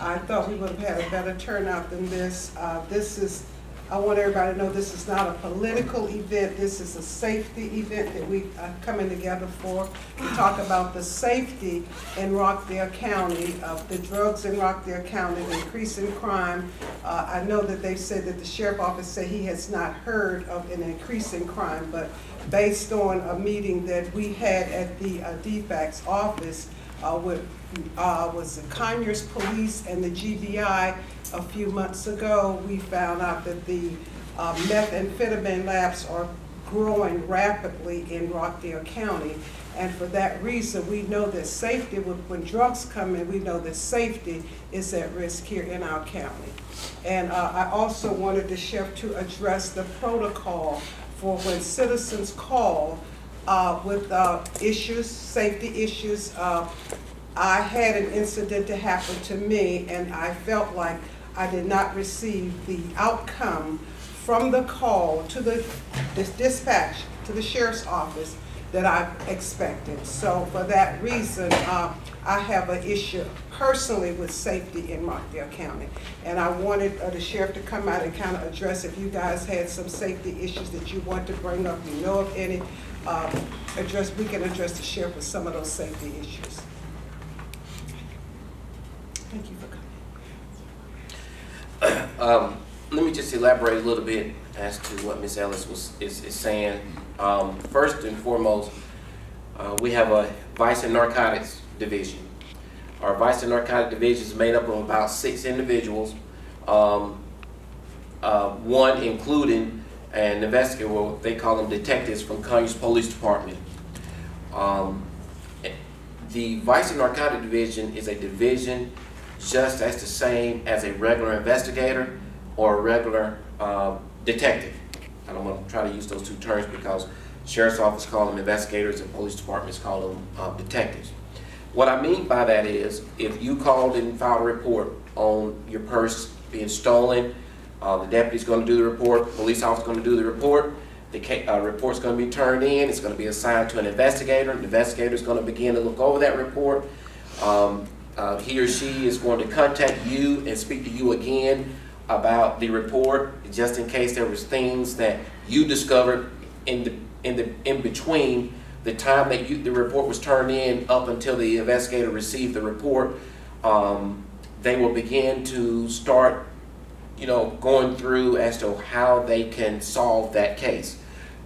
I thought we would have had a better turnout than this. I want everybody to know this is not a political event. This is a safety event that we are coming together for. To talk about the safety in Rockdale County, the drugs in Rockdale County, the increase in crime. I know that they said that the sheriff's office said he has not heard of an increase in crime, but based on a meeting that we had at the DFAC's office with was the Conyers Police and the GBI a few months ago, we found out that the methamphetamine labs are growing rapidly in Rockdale County. And for that reason, we know that safety, when drugs come in, we know that safety is at risk here in our county. And I also wanted the sheriff to address the protocol for when citizens call with issues, safety issues. I had an incident that happened to me, and I felt like I did not receive the outcome from the call to the dispatch, to the sheriff's office that I expected. So for that reason, I have an issue personally with safety in Rockdale County. And I wanted the sheriff to come out and kind of address if you guys had some safety issues that you want to bring up, you know of any, we can address the sheriff with some of those safety issues. Thank you for coming. Let me just elaborate a little bit as to what Ms. Ellis is saying. First and foremost, we have a Vice and Narcotics Division. Our Vice and Narcotics Division is made up of about 6 individuals, one including an investigator, well, they call them detectives from Conyers Police Department. The Vice and Narcotics Division is a division just as the same as a regular investigator or a regular detective. I don't want to try to use those two terms because Sheriff's Office call them investigators and police departments call them detectives. What I mean by that is, if you called and filed a report on your purse being stolen, the deputy's going to do the report, the police officer is going to do the report, the report's going to be turned in, it's going to be assigned to an investigator, the investigator is going to begin to look over that report. He or she is going to contact you and speak to you again about the report, just in case there was things that you discovered in between the time that the report was turned in up until the investigator received the report. They will begin to start, going through as to how they can solve that case.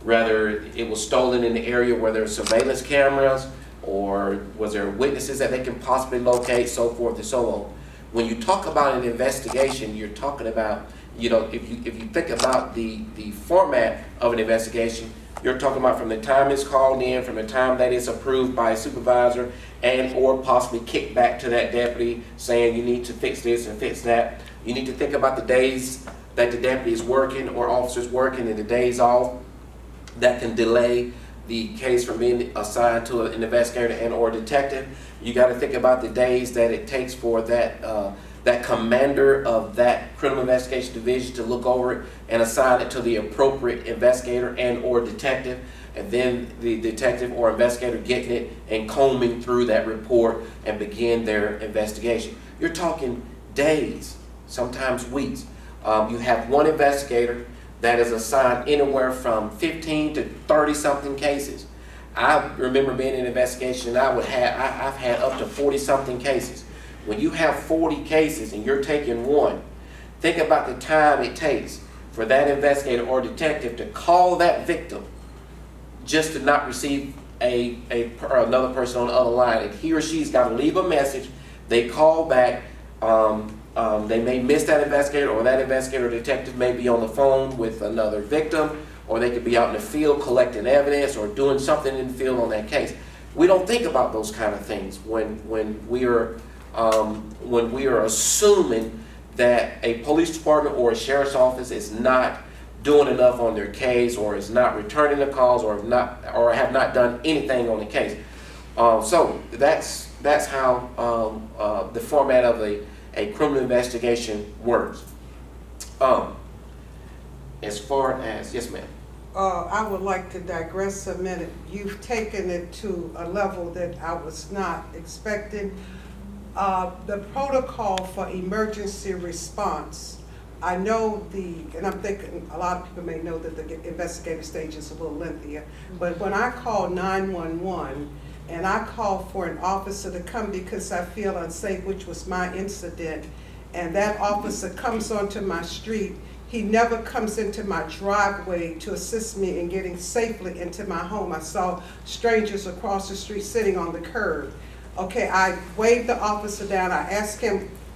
Whether it was stolen in the area where there are surveillance cameras, or was there witnesses that they can possibly locate, so forth and so on. When you talk about an investigation, you're talking about, if you think about the format of an investigation, you're talking about from the time it's called in, from the time that it's approved by a supervisor, and or possibly kicked back to that deputy saying you need to fix this and fix that. You need to think about the days that the deputy is working or officer's working and the days off that can delay the case from being assigned to an investigator and or detective. You got to think about the days that it takes for that commander of that criminal investigation division to look over it and assign it to the appropriate investigator and or detective, and then the detective or investigator getting it and combing through that report and begin their investigation. You're talking days, sometimes weeks. You have one investigator that is assigned anywhere from 15 to 30 something cases. I remember being in an investigation, I've had up to 40 something cases. When you have 40 cases and you're taking one, think about the time it takes for that investigator or detective to call that victim just to not receive another person on the other line. And he or she's got to leave a message. They call back. They may miss that investigator, or that investigator or detective may be on the phone with another victim, or they could be out in the field collecting evidence or doing something in the field on that case. We don't think about those kind of things when we are assuming that a police department or a sheriff's office is not doing enough on their case, or is not returning the calls, or have not done anything on the case. So that's how the format of a criminal investigation works. As far as, yes ma'am. I would like to digress a minute. You've taken it to a level that I was not expecting. The protocol for emergency response, I know and I'm thinking a lot of people may know that the investigative stage is a little lengthier, but when I call 911 and I call for an officer to come because I feel unsafe, which was my incident, and that officer comes onto my street, he never comes into my driveway to assist me in getting safely into my home. I saw strangers across the street sitting on the curb. Okay, I waved the officer down. I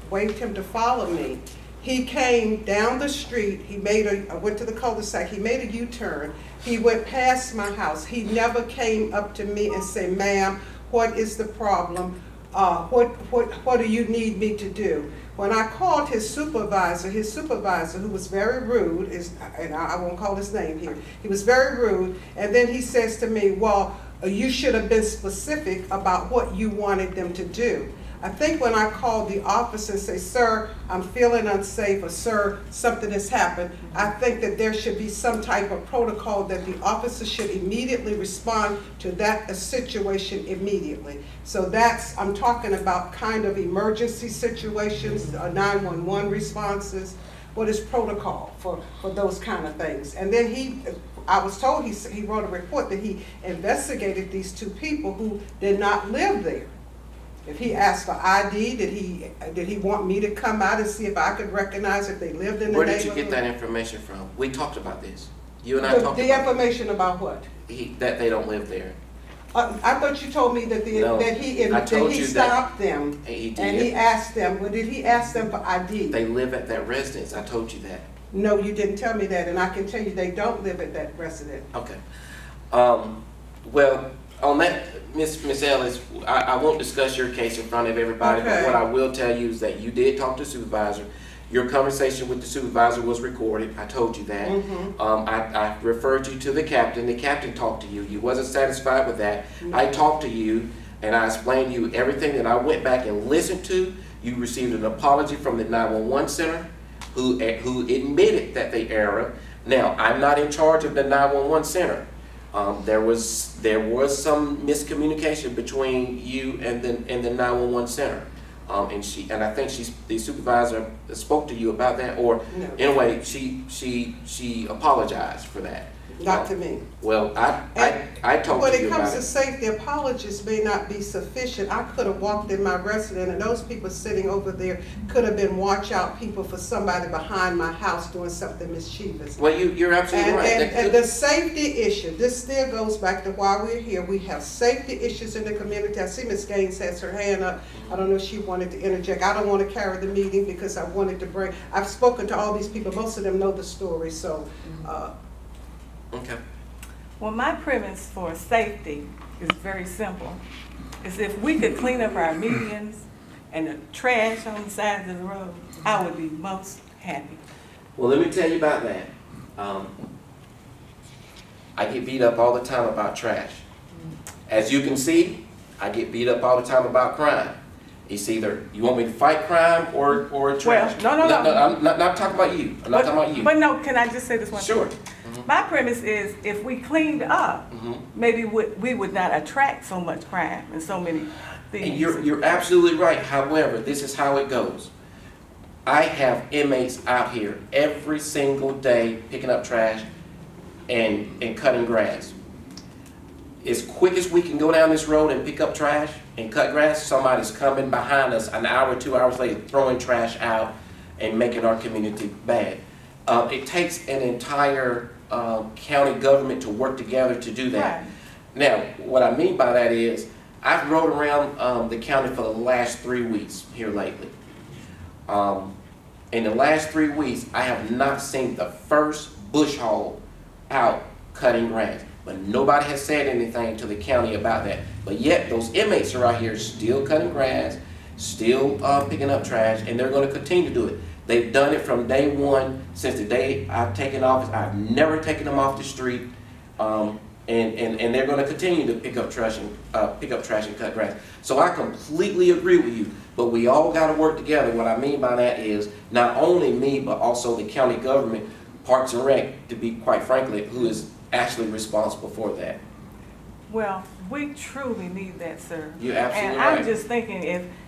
waved him to follow me. He came down the street. I went to the cul-de-sac. He made a U-turn. He went past my house. He never came up to me and said, "Ma'am, what is the problem? What do you need me to do?" When I called his supervisor, who was very rude, and I won't call his name here, he was very rude, and then he says to me, "Well, you should have been specific about what you wanted them to do." I think when I called the officer and say, "Sir, I'm feeling unsafe," or "Sir, something has happened," I think that there should be some type of protocol that the officer should immediately respond to that situation immediately. So I'm talking about kind of emergency situations, 911 responses. What is protocol for those kind of things? And then I was told he wrote a report that he investigated these two people who did not live there. If he asked for ID, did he want me to come out and see if I could recognize if they lived in the neighborhood? Where did you get that information from? We talked about this. You and I talked about the information about what? That they don't live there. I thought you told me that he stopped them and he asked them. Well, did he ask them for ID? They live at that residence. I told you that. No, you didn't tell me that, and I can tell you they don't live at that residence. Okay. Well, on that, Miss Ellis, I won't discuss your case in front of everybody, Okay. but what I will tell you is that you did talk to the supervisor. Your conversation with the supervisor was recorded. I told you that. I referred you to the captain. The captain talked to you. You wasn't satisfied with that. I talked to you, and I explained to you everything that I went back and listened to. You received an apology from the 911 center, who admitted that they erred. Now, I'm not in charge of the 911 center. There was some miscommunication between you and the 911 center, and I think the supervisor spoke to you about that, or no. Anyway, she apologized for that. Not to me. Well, I talked when to you it comes about to it. safety, apologies may not be sufficient. I could have walked in my residence, and those people sitting over there could have been watch out people for somebody behind my house doing something mischievous. Well, you're absolutely right. And the safety issue, this still goes back to why we're here. We have safety issues in the community. I see Ms. Gaines has her hand up. I don't know if she wanted to interject. I don't want to carry the meeting because I wanted to I've spoken to all these people. Most of them know the story, so. Okay. Well, my premise for safety is very simple. Is if we could clean up our medians and the trash on the sides of the road, I would be most happy. Well, let me tell you about that. I get beat up all the time about trash. As you can see, I get beat up all the time about crime. It's either you want me to fight crime or trash. Well, no. I'm not talking about you. I'm not talking about you. But no, can I just say this one Sure. thing? My premise is if we cleaned up, maybe we would not attract so much crime and so many things. And you're absolutely right. However, this is how it goes. I have inmates out here every single day picking up trash and cutting grass. As quick as we can go down this road and pick up trash and cut grass, somebody's coming behind us an hour, 2 hours later, throwing trash out and making our community bad. It takes an entire county government to work together to do that. Right. Now, what I mean by that is, I've rode around the county for the last 3 weeks here lately. In the last 3 weeks, I have not seen the first bush hog out cutting grass. But nobody has said anything to the county about that. But yet, those inmates are out here still cutting grass, still picking up trash, and they're going to continue to do it. They've done it from day one, since the day I've taken office. I've never taken them off the street, and they're going to continue to pick up trash and cut grass. So I completely agree with you, but we all got to work together. What I mean by that is not only me, but also the county government, Parks and Rec, to be quite frankly, who is actually responsible for that. Well, we truly need that, sir. You're absolutely And right. I'm just thinking,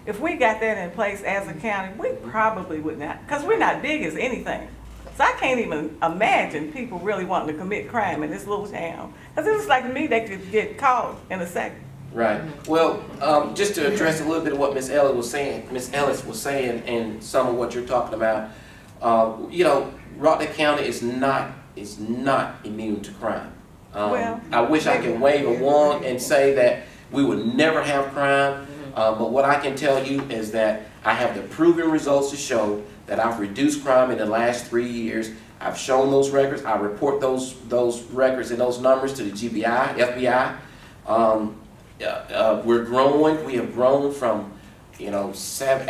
if we got that in place as a county, we probably would not, because we're not big as anything. So I can't even imagine people really wanting to commit crime in this little town. Because it looks like to me they could get caught in a second. Right. Well, just to address a little bit of what Ms. Ellis was saying, and some of what you're talking about, you know, Rockdale County is not immune to crime. Well, I wish I could wave a wand and say that we would never have crime, but what I can tell you is that I have the proven results to show that I've reduced crime in the last 3 years. I've shown those records. I report those records and those numbers to the GBI, FBI. We're growing. We have grown from, you know, about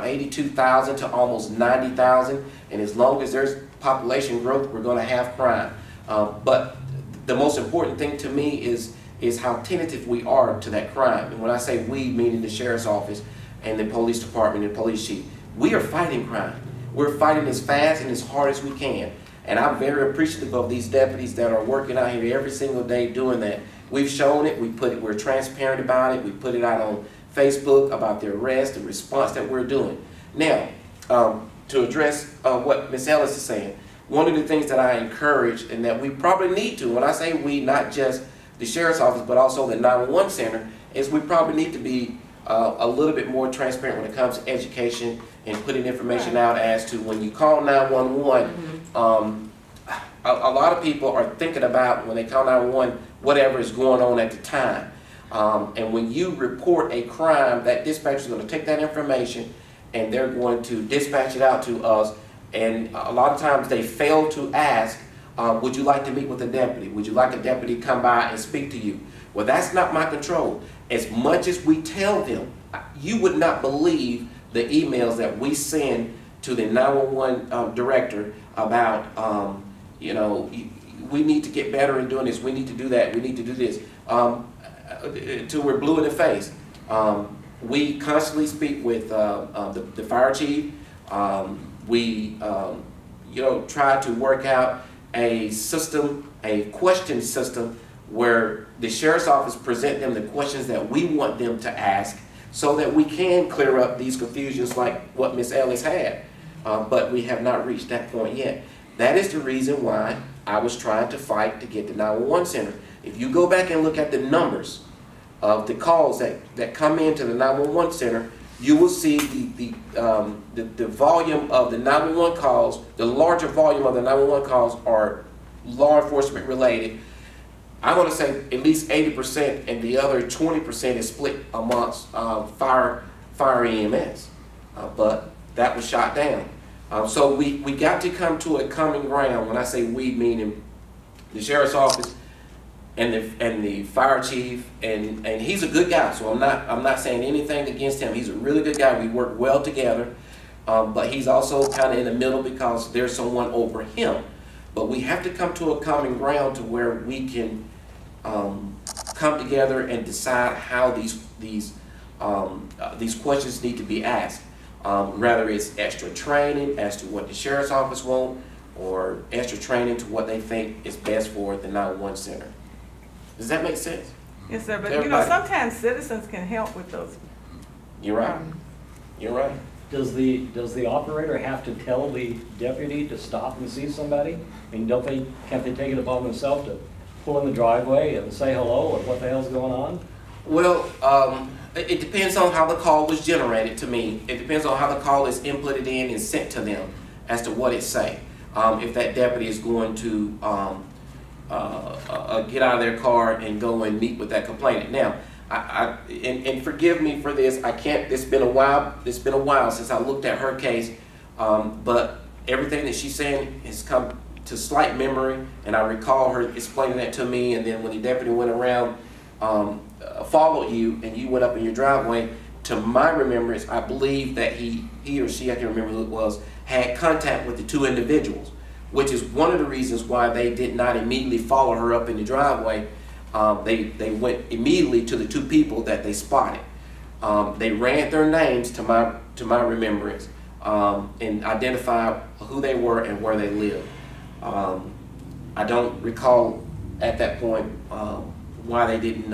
82,000 to almost 90,000. And as long as there's population growth, we're going to have crime. But the most important thing to me is how tentative we are to that crime. And when I say we, meaning the sheriff's office and the police department and police chief, we are fighting crime. We're fighting as fast and as hard as we can. And I'm very appreciative of these deputies that are working out here every single day doing that. We've shown it, we're transparent about it, we put it out on Facebook about the arrest, the response that we're doing. Now, to address what Ms. Ellis is saying, one of the things that I encourage and that we probably need to, when I say we, not just the sheriff's office, but also the 911 center, is we probably need to be a little bit more transparent when it comes to education and putting information out as to when you call 911, a lot of people are thinking about when they call 911 whatever is going on at the time. And when you report a crime, that dispatcher is going to take that information and they're going to dispatch it out to us. And a lot of times they fail to ask, would you like to meet with a deputy? Would you like a deputy to come by and speak to you? Well, that's not my control. As much as we tell them, you would not believe the emails that we send to the 911 director about, you know, we need to get better in doing this, we need to do that, we need to do this, till we're blue in the face. We constantly speak with the fire chief. We you know, try to work out a system, a question system, where the sheriff's office present them the questions that we want them to ask so that we can clear up these confusions like what Ms. Ellis had. But we have not reached that point yet. That is the reason why I was trying to fight to get the 911 center. If you go back and look at the numbers of the calls that come into the 911 center, you will see the volume of the 911 calls, the larger volume of the 911 calls are law enforcement related. I'm going to say at least 80%, and the other 20% is split amongst fire EMS. But that was shot down. So we got to come to a common ground. When I say we, meaning the sheriff's office and the fire chief, and he's a good guy. So I'm not saying anything against him. He's a really good guy. We work well together. But he's also kind of in the middle because there's someone over him. But we have to come to a common ground to where we can come together and decide how these questions need to be asked. Whether it's extra training as to what the sheriff's office wants, or extra training to what they think is best for the 911 center. Does that make sense? Yes, sir. But Everybody? you know, sometimes citizens can help with those. You're right. You're right. Does the operator have to tell the deputy to stop and see somebody? I mean, can't they take it upon themselves to pull in the driveway and say hello or what the hell's going on? Well, it depends on how the call was generated to me. It depends on how the call is inputted in and sent to them as to what it say. If that deputy is going to get out of their car and go and meet with that complainant. Now, and forgive me for this, I can't, it's been a while since I looked at her case, but everything that she's saying has come to slight memory, and I recall her explaining that to me, and then when the deputy went around, followed you, and you went up in your driveway, to my remembrance, I believe that he or she, I can't remember who it was, had contact with the two individuals, which is one of the reasons why they did not immediately follow her up in the driveway. They went immediately to the two people that they spotted. They ran their names to my remembrance and identified who they were and where they lived. I don't recall at that point why they didn't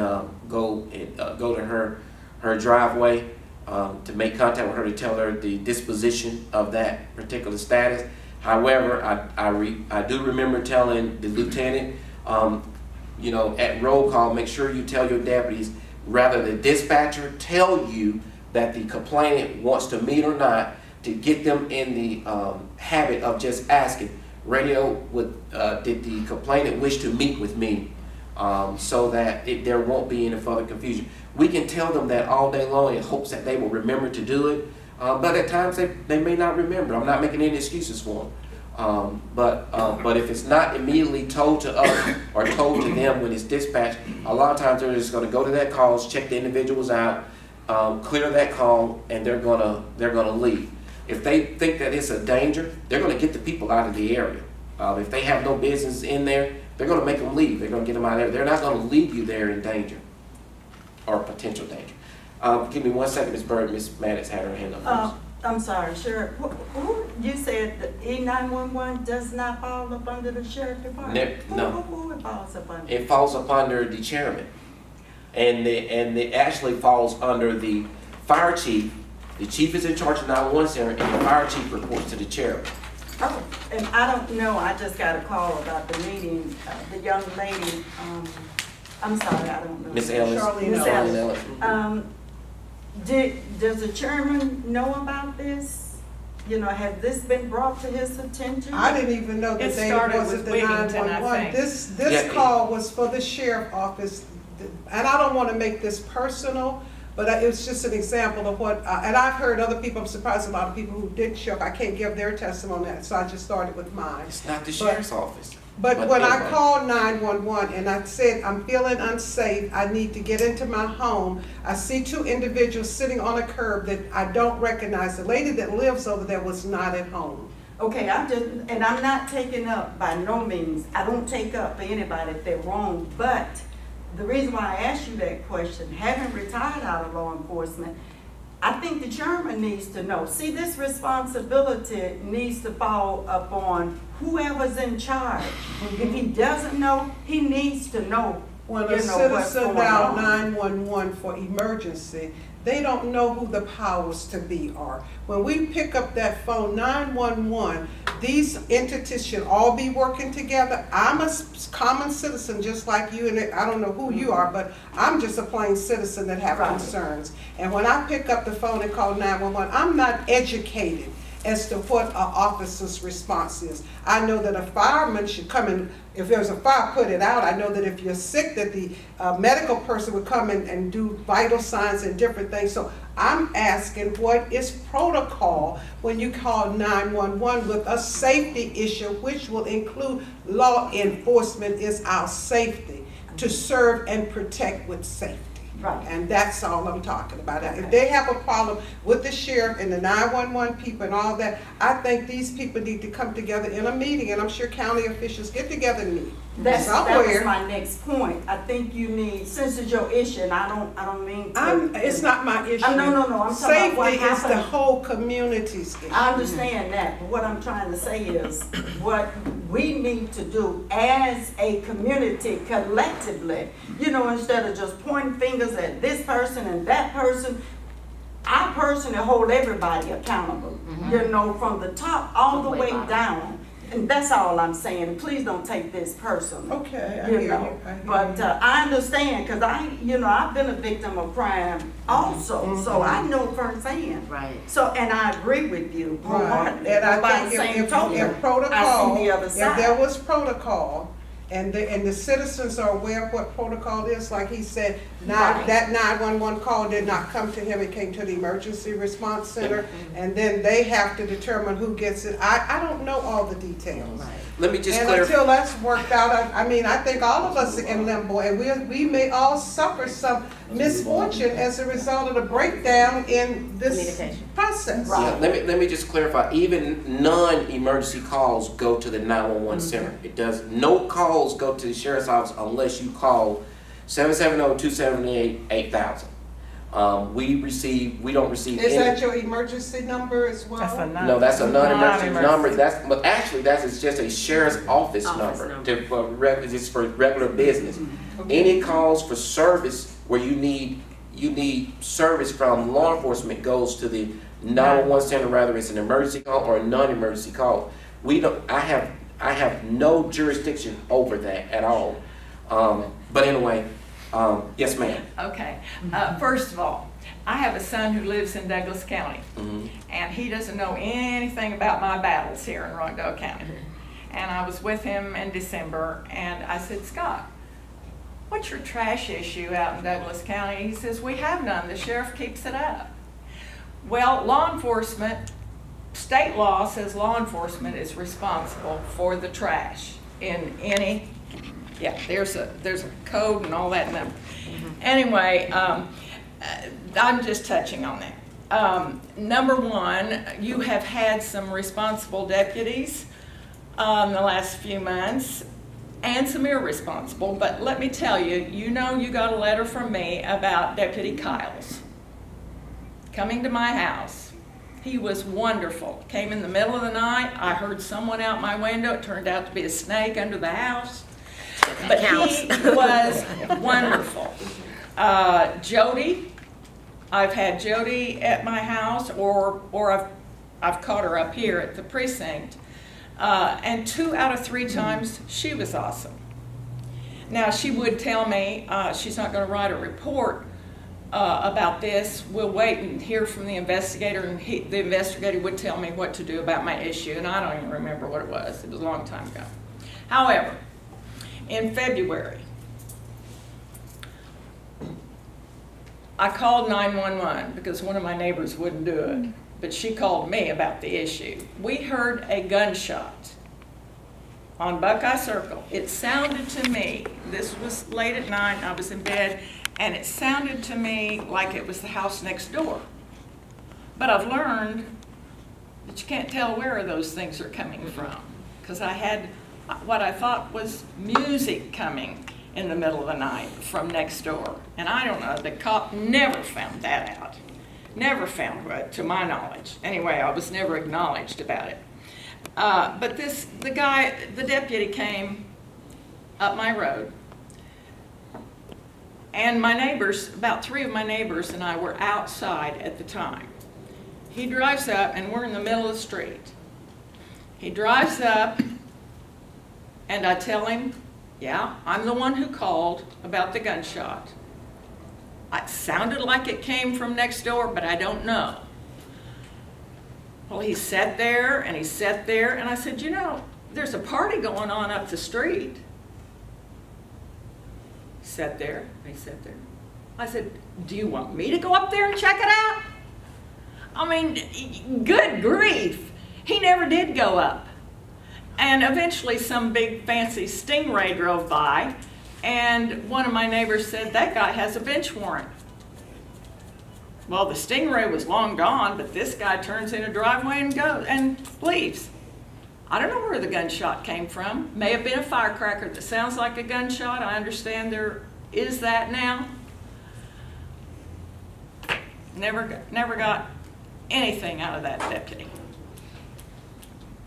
go to her driveway to make contact with her to tell her the disposition of that particular status. However, I do remember telling the lieutenant, you know, at roll call, make sure you tell your deputies, rather the dispatcher tell you that the complainant wants to meet or not, to get them in the habit of just asking, radio, did the complainant wish to meet with me? So that there won't be any further confusion. We can tell them that all day long in hopes that they will remember to do it, but at times they may not remember. I'm not making any excuses for them. But if it's not immediately told to us or told to them when it's dispatched, a lot of times they're just going to go to that calls, check the individuals out, clear that call, and they're gonna leave. If they think that it's a danger, they're going to get the people out of the area. If they have no business in there, they're going to make them leave. They're going to get them out of there. They're not going to leave you there in danger or potential danger. Give me 1 second, Ms. Bird. Ms. Maddox had her hand up first. I'm sorry, Sheriff. Who you said that E911 does not fall up under the Sheriff Department? No. Who it falls up under? It falls up under the chairman, and it actually falls under the fire chief. The chief is in charge of 911 center, and the fire chief reports to the chairman. Oh, and I don't know, I just got a call about the meeting, the young lady, I'm sorry, I don't know. Miss Ellis. Miss Ellis. Does the chairman know about this? You know, has this been brought to his attention? I didn't even know that It they started wasn't with the Whittington, I 911. think. This call was for the sheriff office, and I don't want to make this personal, but it was just an example of what, and I've heard other people, I'm surprised a lot of people who didn't show up, I can't give their testimony on that, so I just started with mine. It's not the sheriff's office. But when I anyway. called 911 and I said, I'm feeling unsafe, I need to get into my home, I see two individuals sitting on a curb that I don't recognize. The lady that lives over there was not at home. Okay, and I'm not taking up, by no means, I don't take up for anybody if they're wrong, but the reason why I asked you that question, having retired out of law enforcement, I think the chairman needs to know. See, this responsibility needs to fall upon whoever's in charge. If he doesn't know, he needs to know. When a citizen dial 911 for emergency, they don't know who the powers to be are. When we pick up that phone, 911, these entities should all be working together. I'm a common citizen just like you, and I don't know who you are, but I'm just a plain citizen that have concerns. And when I pick up the phone and call 911, I'm not educated as to what an officer's response is. I know that a fireman should come in, if there's a fire, put it out. I know that if you're sick, that the medical person would come in and do vital signs and different things. So I'm asking, what is protocol when you call 911 with a safety issue, which will include law enforcement is our safety, to serve and protect with safety. Right. And that's all I'm talking about. If they have a problem with the sheriff and the 911 people and all that, I think these people need to come together in a meeting, and I'm sure county officials get together and meet. That was my next point. I think you need, since it's your issue, and I don't mean to, it's not my issue. No, I'm talking about what safety is the happened. whole community's issue. I understand that, but what I'm trying to say is what we need to do as a community collectively, you know, instead of just pointing fingers at this person and that person, I personally hold everybody accountable, you know, from the top all the way down. And that's all I'm saying. Please don't take this personally. Okay, I you hear know. you. But I understand, because I've been a victim of crime also, so I know firsthand. Right. So, and I agree with you. Right. And I think if protocol, I see the other side. if there was protocol, and the citizens are aware of what protocol is, like he said, that 911 call did not come to him, it came to the emergency response center, and then they have to determine who gets it. I don't know all the details. Right. Let me just And clarify. until that's worked out, I mean, I think all of us are in limbo, and we may all suffer some misfortune as a result of the breakdown in this process. Yeah, let me just clarify. Even non-emergency calls go to the 911 center. It does. No calls go to the sheriff's office unless you call 770-278-8000. We don't receive Is any. that your emergency number as well? That's a No, that's a non-emergency non-emergency. number. It's just a sheriff's office number. It's for regular business. Any calls for service where you need service from law enforcement goes to the 911 center, rather it's an emergency call or a non-emergency call. I have no jurisdiction over that at all. But anyway, yes, ma'am. Okay. First of all, I have a son who lives in Douglas County, and he doesn't know anything about my battles here in Rockdale County. And I was with him in December, and I said, Scott, what's your trash issue out in Douglas County? He says, we have none. The sheriff keeps it up. Well, law enforcement, state law says law enforcement is responsible for the trash in any, yeah, there's a code and all that. Anyway, I'm just touching on that. Number one, you have had some responsible deputies in the last few months and some irresponsible, but let me tell you, you got a letter from me about Deputy Kyles coming to my house. He was wonderful. Came in the middle of the night. I heard someone out my window. It turned out to be a snake under the house. But he was wonderful. Jody, I've had Jody at my house, or I've caught her up here at the precinct, and 2 out of 3 times she was awesome. Now she would tell me she's not going to write a report about this. We'll wait and hear from the investigator, and the investigator would tell me what to do about my issue, and I don't even remember what it was. It was a long time ago. However, in February, I called 911 because one of my neighbors wouldn't do it, but she called me about the issue. We heard a gunshot on Buckeye Circle. It sounded to me, this was late at night, I was in bed, and it sounded to me like it was the house next door. But I've learned that you can't tell where those things are coming from, because I had what I thought was music coming in the middle of the night from next door. And I don't know, the cop never found that out. Never found it, to my knowledge. Anyway, I was never acknowledged about it. But the deputy came up my road, and my neighbors, about 3 of my neighbors and I were outside at the time. He drives up, and we're in the middle of the street. He drives up, and I tell him, yeah, I'm the one who called about the gunshot. It sounded like it came from next door, but I don't know. Well, he sat there, and he sat there, and I said, you know, there's a party going on up the street. He sat there, and he sat there. I said, do you want me to go up there and check it out? I mean, good grief. He never did go up. And eventually some big fancy Stingray drove by, and one of my neighbors said, that guy has a bench warrant. Well, the Stingray was long gone, but this guy turns in a driveway and goes and leaves. I don't know where the gunshot came from. May have been a firecracker that sounds like a gunshot. I understand there is that now. Never got anything out of that deputy.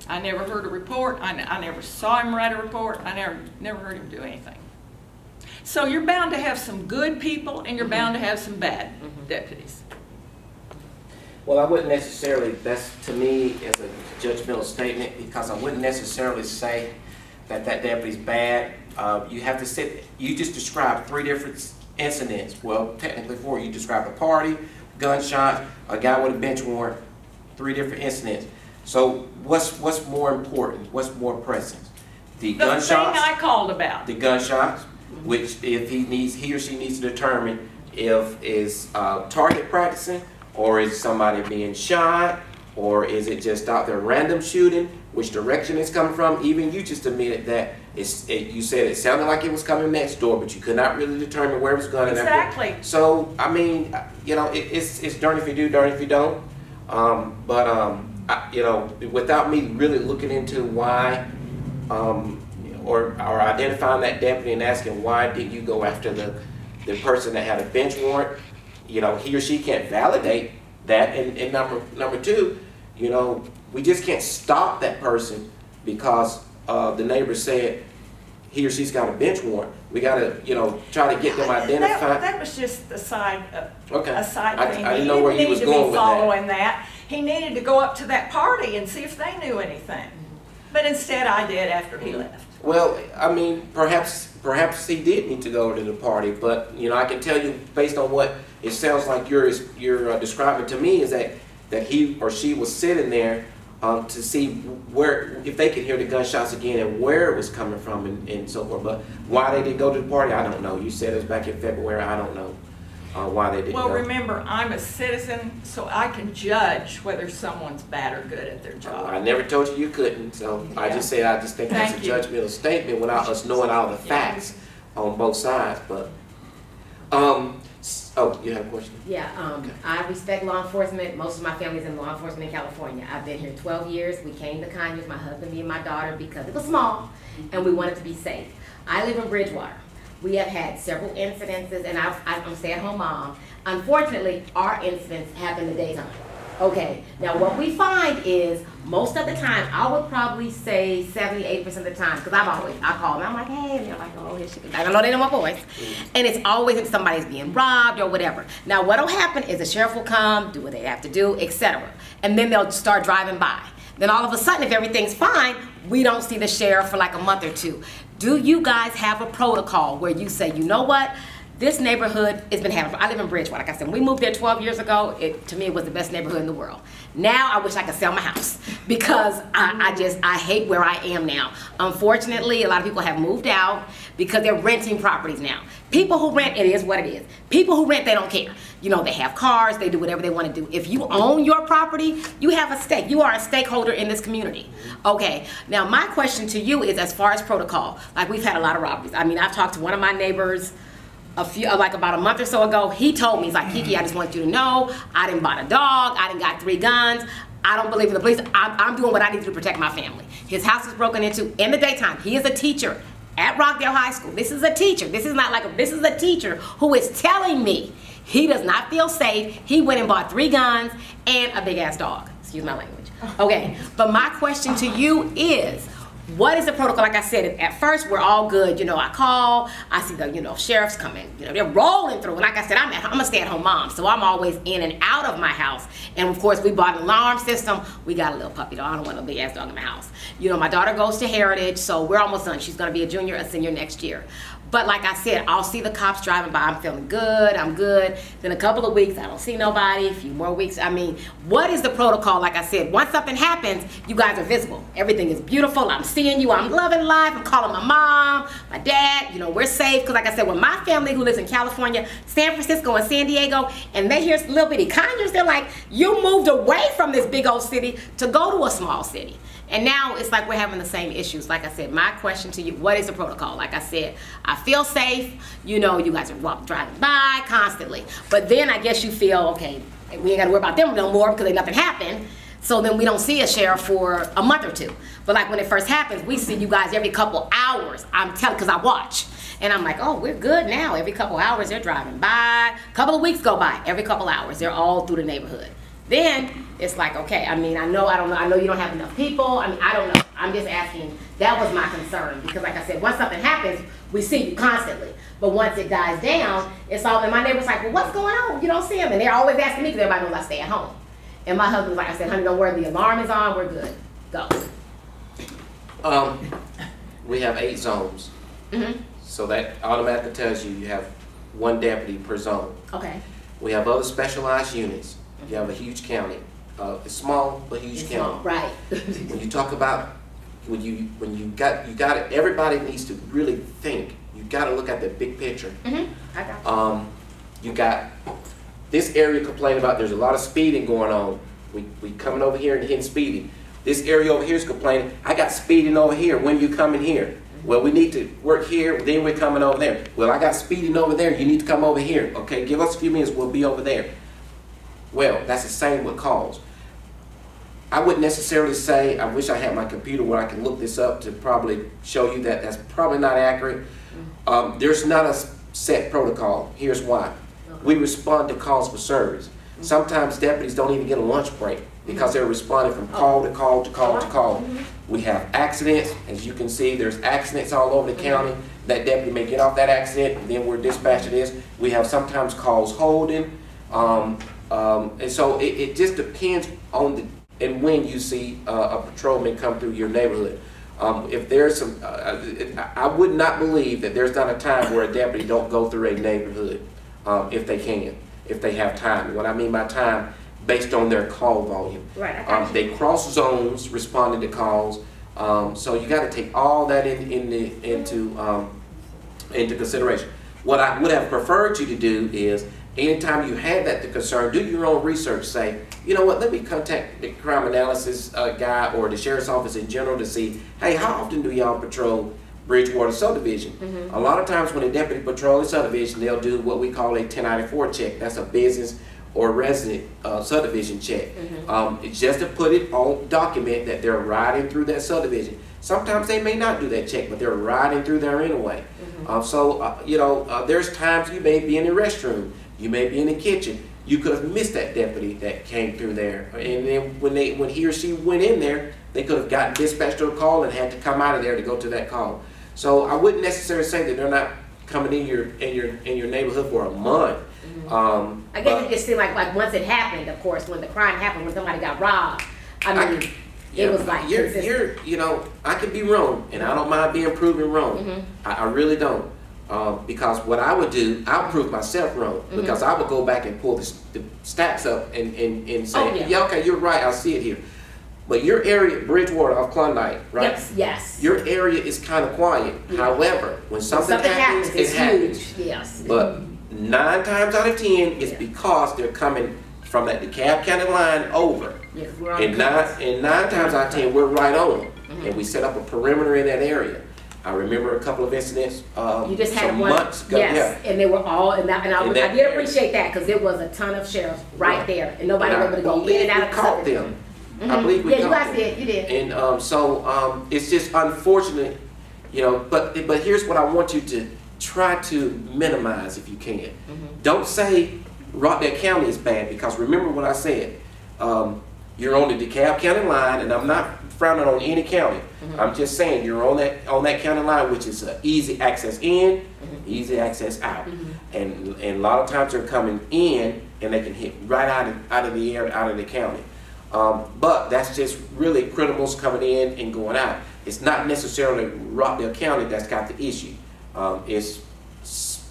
I never heard a report. I never saw him write a report. I never heard him do anything. So you're bound to have some good people, and you're bound to have some bad deputies. Well, I wouldn't necessarily, that's to me as a judgmental statement, because I wouldn't necessarily say that deputy's bad. You have to sit, you just described 3 different incidents. Well, technically 4. You described a party, gunshot, a guy with a bench warrant, 3 different incidents. So what's more important? What's more pressing? The gunshots. The thing I called about. The gunshots, which if he or she needs to determine if is target practicing, or is somebody being shot, or is it just out there random shooting? Which direction it's coming from? Even you just admitted that you said it sounded like it was coming next door, but you could not really determine where it was going. Exactly. So I mean, you know, it's darn if you do, darn if you don't. You know, without me really looking into why, or identifying that deputy and asking why did you go after the person that had a bench warrant, you know, he or she can't validate that. And number two, you know, we just can't stop that person because the neighbor said he or she's got a bench warrant. We got to, you know, try to get them identified. That was just a side, Okay. a side thing. I didn't know where he was going with that. Following that. He needed to go up to that party and see if they knew anything. But instead I did after he left. Well, I mean, perhaps he did need to go to the party, but you know, I can tell you based on what it sounds like you're describing to me is that he or she was sitting there to see where, if they could hear the gunshots again and where it was coming from and so forth. But why they didn't go to the party, I don't know. You said it was back in February. I don't know why they didn't Well, go. remember, I'm a citizen, so I can judge whether someone's bad or good at their job. I never told you you couldn't, so I just said I just think that's a Thank you. judgmental statement without us knowing all the facts on both sides. But oh, you have a question? Yeah, I respect law enforcement. Most of my family's in law enforcement in California. I've been here 12 years. We came to Conyers, my husband, me, and my daughter, because it was small, and we wanted to be safe. I live in Bridgewater. We have had several incidences, and I'm a stay-at-home mom. Unfortunately, our incidents happen in the daytime. Okay, now what we find is, most of the time, I would probably say 70–80% of the time, because I call them, I'm like, hey, and they're like, oh, here she goes. I don't know they know my voice. And it's always if somebody's being robbed or whatever. Now what'll happen is the sheriff will come, do what they have to do, etc. And then they'll start driving by. Then all of a sudden, if everything's fine, we don't see the sheriff for like a month or two. Do you guys have a protocol where you say, you know what? This neighborhood has been having, I live in Bridgewater, like I said, when we moved there 12 years ago, to me it was the best neighborhood in the world. Now I wish I could sell my house because I hate where I am now. Unfortunately, a lot of people have moved out because they're renting properties now. People who rent, it is what it is. People who rent, they don't care. You know, they have cars, they do whatever they want to do. If you own your property, you have a stake. You are a stakeholder in this community. Okay, now my question to you is as far as protocol, like we've had a lot of robberies. I mean, I've talked to one of my neighbors like about a month or so ago. He told me, he's like, Kiki, I just want you to know, I didn't buy a dog, I didn't got 3 guns, I don't believe in the police, I'm doing what I need to do to protect my family. His house was broken into in the daytime. He is a teacher at Rockdale High School. This is a teacher. This is not like this is a teacher who is telling me he does not feel safe. He went and bought 3 guns and a big ass dog. Excuse my language. Okay, but my question to you is, what is the protocol? Like I said, at first we're all good. You know, I call, I see the, you know, sheriffs coming. You know, they're rolling through. And like I said, I'm a stay-at-home mom, so I'm always in and out of my house. And of course, we bought an alarm system. We got a little puppy dog. I don't want no big ass dog in my house. You know, my daughter goes to Heritage, so we're almost done. She's gonna be a junior, a senior next year. But like I said, I'll see the cops driving by. I'm feeling good. I'm good. Then a couple of weeks, I don't see nobody. A few more weeks. I mean, what is the protocol? Like I said, once something happens, you guys are visible. Everything is beautiful. I'm seeing you. I'm loving life. I'm calling my mom, my dad. You know, we're safe. Because like I said, when my family who lives in California, San Francisco, and San Diego, and they hear little bitty Conyers, they're like, you moved away from this big old city to go to a small city. And now it's like we're having the same issues. Like I said, my question to you, what is the protocol? Like I said, I feel safe. You know, you guys are driving by constantly. But then I guess you feel, okay, we ain't got to worry about them no more because nothing happened. So then we don't see a sheriff for a month or two. But like when it first happens, we see you guys every couple hours. I'm telling, because I watch. And I'm like, oh, we're good now. Every couple hours they're driving by. A couple of weeks go by. Every couple hours they're all through the neighborhood. Then it's like, okay, I mean, I know you don't have enough people. I mean, I don't know. I'm just asking. That was my concern because like I said, once something happens, we see you constantly. But once it dies down, it's all, and my neighbor's like, well, what's going on? You don't see them. And they're always asking me because everybody knows I stay at home. And my husband's like, I said, honey, don't worry, the alarm is on, we're good. Go. We have 8 zones. Mm-hmm. So that automatically tells you have 1 deputy per zone. Okay. We have other specialized units. You have a huge county. It's small, but huge It's county. small, right. When you talk about, when you got it, everybody needs to really think. You got to look at the big picture. Mm-hmm. I got you. You got this area complaining about there's a lot of speeding going on. We coming over here and hitting speeding. This area over here is complaining, I got speeding over here. When you coming here? Well, we need to work here, then we're coming over there. Well, I got speeding over there, you need to come over here. Okay, give us a few minutes, we'll be over there. Well, that's the same with calls. I wouldn't necessarily say, I wish I had my computer where I can look this up to probably show you that that's probably not accurate. There's not a set protocol. Here's why. Okay. we respond to calls for service. Sometimes deputies don't even get a lunch break because they're responding from call to call to call to call. We have accidents, as you can see, there's accidents all over the county. That deputy may get off that accident, and then we're dispatching this. We have sometimes calls holding, and so it just depends on the and when you see a patrolman come through your neighborhood. If there's some, I would not believe that there's not a time where a deputy don't go through a neighborhood if they can, if they have time. What I mean by time, based on their call volume. Right. They cross zones responding to calls, so you got to take all that into consideration. What I would have preferred you to do is, anytime you had that concern, do your own research. Say, you know what, let me contact the crime analysis guy or the sheriff's office in general to see, hey, how often do y'all patrol Bridgewater subdivision? A lot of times when a deputy patrols a subdivision, they'll do what we call a 1094 check. That's a business or resident subdivision check. It's just to put it on document that they're riding through that subdivision. Sometimes they may not do that check, but they're riding through there anyway. You know, there's times you may be in the restroom, you may be in the kitchen. You could have missed that deputy that came through there, and then when he or she went in there, they could have gotten dispatched to a call and had to come out of there to go to that call. So I wouldn't necessarily say that they're not coming in your neighborhood for a month. I guess it just seemed like once it happened, of course, when the crime happened, when somebody got robbed. I mean, it was like you know, I could be wrong, and I don't mind being proven wrong. I really don't. Because what I would do, I'll prove myself wrong, because I would go back and pull the stats up and say, yeah, okay, you're right, I see it here. But your area, Bridgewater off Klondike, right? Yes. Your area is kind of quiet. However, when something happens, it happens. Huge. Yes. But 9 times out of 10, it's because they're coming from that DeKalb County line over. Yes, we're on And 9 times out of 10, we're right on them. And we set up a perimeter in that area. I remember a couple of incidents you just had some one, months ago. yes, and they were all in that, and I did area. appreciate that, because there was a ton of sheriffs right there, and nobody was able to go in and out of the caught them. I believe we yeah, caught you guys them. did, you did. And it's just unfortunate, you know. But here's what I want you to try to minimize if you can. Don't say Rockdale County is bad, because remember what I said. You're on the DeKalb County line, and I'm not frowning on any county. I'm just saying you're on that county line, which is easy access in, easy access out, and a lot of times they're coming in and they can hit right out of the area, out of the county. But that's just really criminals coming in and going out. It's not necessarily Rockdale County that's got the issue. It's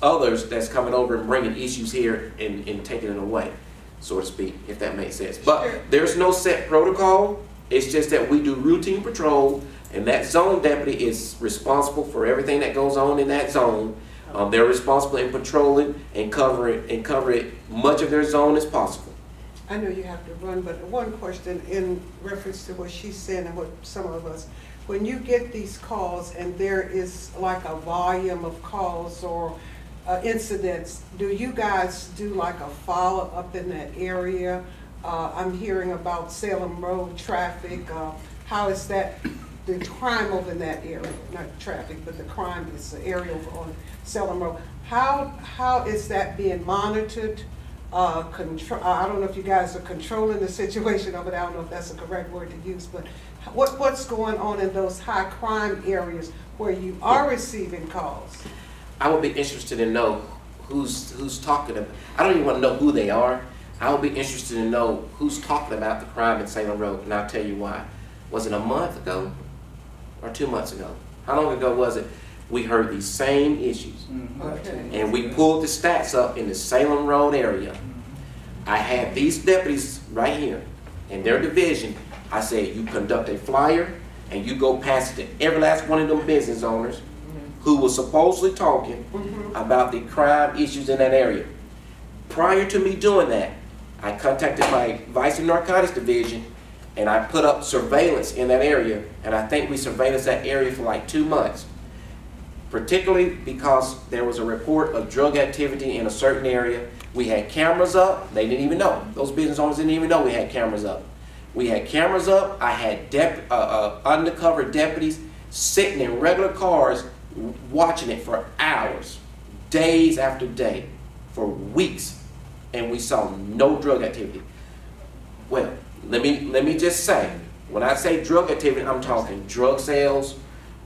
others that's coming over and bringing issues here and taking it away, so to speak, if that makes sense. But there's no set protocol. It's just that we do routine patrol, and that zone deputy is responsible for everything that goes on in that zone. They're responsible in patrolling and cover much of their zone as possible. I know you have to run, but one question in reference to what she's saying and what some of us, when you get these calls and there is like a volume of calls or incidents, do you guys do like a follow-up in that area? I'm hearing about Salem Road traffic. How is that, the crime over in that area, not traffic, but the crime is the area over on Salem Road. How is that being monitored? I don't know if you guys are controlling the situation over there. I don't know if that's the correct word to use, but what's going on in those high crime areas where you are receiving calls? I would be interested to know who's talking about. I don't even want to know who they are. I would be interested to know who's talking about the crime in Salem Road, and I'll tell you why. Was it a month ago or 2 months ago? How long ago was it? We heard these same issues. Okay. And we pulled the stats up in the Salem Road area. I had these deputies right here in their division. I said, you conduct a flyer and you go past it to every last one of them business owners who was supposedly talking about the crime issues in that area. Prior to me doing that, I contacted my Vice and Narcotics Division, and I put up surveillance in that area, and I think we surveillanced that area for like 2 months. Particularly because there was a report of drug activity in a certain area. We had cameras up. They didn't even know. Those business owners didn't even know we had cameras up. We had cameras up. I had undercover deputies sitting in regular cars watching it for hours, days after day, for weeks. and we saw no drug activity. Well, let me just say, when I say drug activity, I'm talking drug sales,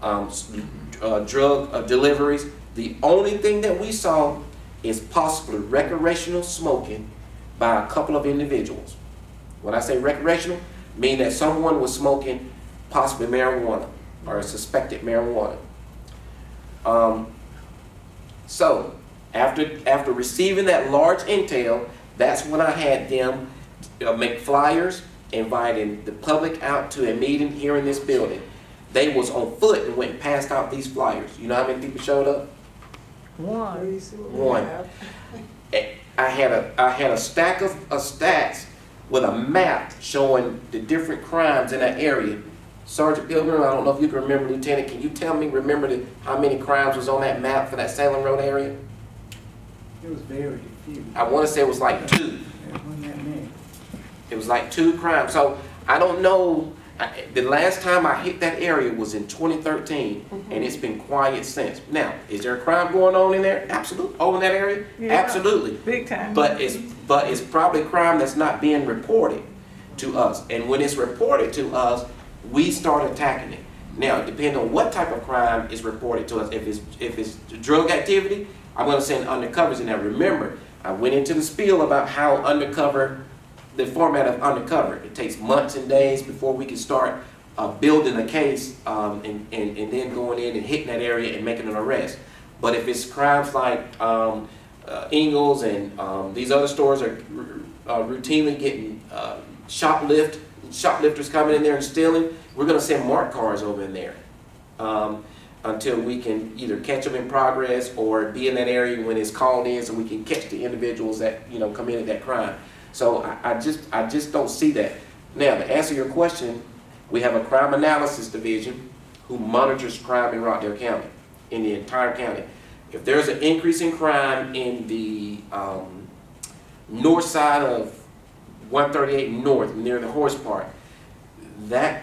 drug deliveries. The only thing that we saw is possibly recreational smoking by a couple of individuals. When I say recreational, mean that someone was smoking possibly marijuana or suspected marijuana. So after receiving that large intel, that's when I had them make flyers inviting the public out to a meeting here in this building. They was on foot and went and passed out these flyers. You know how many people showed up? One. One. I had a stack of stats with a map showing the different crimes in that area. Sergeant Pilgrim, I don't know if you can remember, Lieutenant, can you tell me, how many crimes was on that map for that Salem Road area? It was very few. I want to say it was like 2. There wasn't that many. It was like 2 crimes. So I don't know. The last time I hit that area was in 2013, and it's been quiet since. Now, is there a crime going on in there? Absolutely. Oh, in that area? Yeah, absolutely. big time. But it's probably crime that's not being reported to us. And when it's reported to us, we start attacking it. Now, depending on what type of crime is reported to us, if it's drug activity, I'm going to send undercovers in there. Remember, I went into the spiel about how the format of undercover. It takes months and days before we can start building a case and then going in and hitting that area and making an arrest. But if it's crimes like Ingles and these other stores are routinely getting shoplifters coming in there and stealing, we're going to send marked cars over in there until we can either catch them in progress or be in that area when it's called in so we can catch the individuals that committed that crime. So I just don't see that. Now, to answer your question, we have a crime analysis division who monitors crime in Rockdale County, in the entire county. If there's an increase in crime in the north side of 138 North, near the horse park, that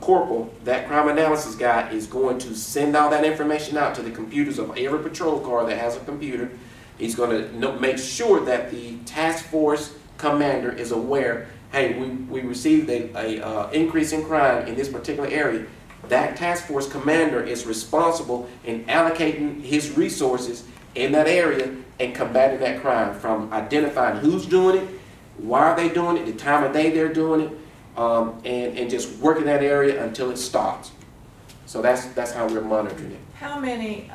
corporal, that crime analysis guy, is going to send all that information out to the computers of every patrol car that has a computer. He's going to make sure that the task force commander is aware, hey, we received a increase in crime in this particular area. That task force commander is responsible in allocating his resources in that area and combating that crime, from identifying who's doing it, why are they doing it, the time of day they're doing it, and just working that area until it stops. So that's how we're monitoring it. How many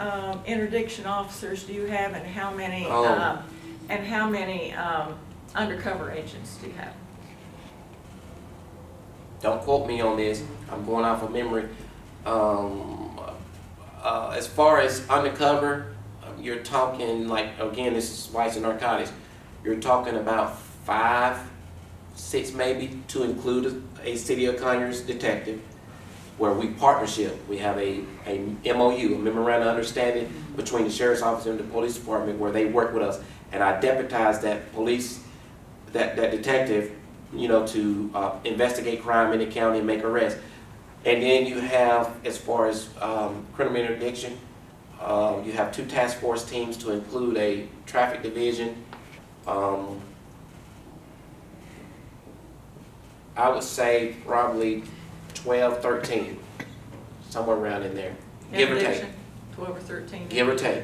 interdiction officers do you have, and how many undercover agents do you have? Don't quote me on this. I'm going off of memory. As far as undercover, you're talking, like, again, this is vice and narcotics. You're talking about 5, 6 maybe, to include a City of Conyers detective, where we partnership. We have a MOU, a memorandum of understanding between the Sheriff's Office and the Police Department, where they work with us, and I deputize that detective, to investigate crime in the county and make arrests. And then you have, as far as criminal interdiction, you have 2 task force teams to include a traffic division. I would say probably 12, 13, somewhere around in there, give or take. 12 or 13. Give or take.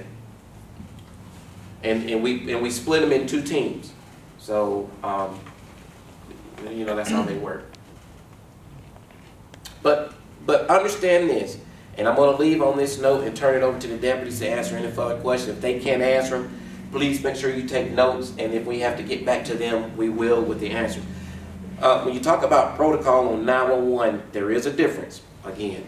And we split them in 2 teams. So that's how they work. But understand this, and I'm going to leave on this note and turn it over to the deputies to answer any further questions. If they can't answer them, please make sure you take notes, and if we have to get back to them, we will with the answers. When you talk about protocol on 911, there is a difference, again.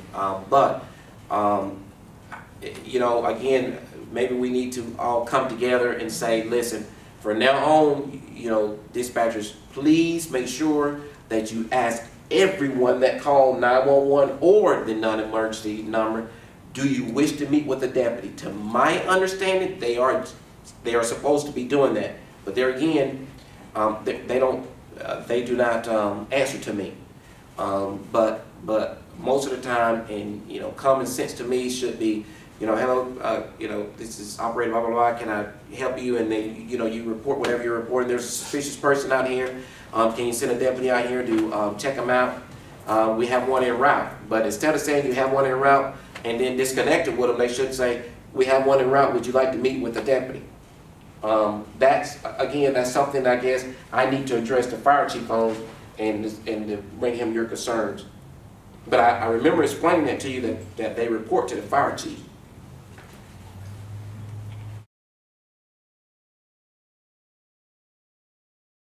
Again, maybe we need to all come together and say, listen, from now on, dispatchers, please make sure that you ask everyone that called 911 or the non-emergency number, do you wish to meet with a deputy? To my understanding, they are supposed to be doing that. But there again, they do not answer to me. But most of the time, and common sense to me should be, you know, hello, you know, this is operator blah, blah, blah, can I help you? And then, you know, you report whatever you're reporting. There's a suspicious person out here. Can you send a deputy out here to check them out? We have one en route. But instead of saying you have one en route and then disconnected with them, they should say, we have one en route, would you like to meet with the deputy? That's, again, that's something I guess I need to address the fire chief on and to bring him your concerns. But I remember explaining that to you that they report to the fire chief.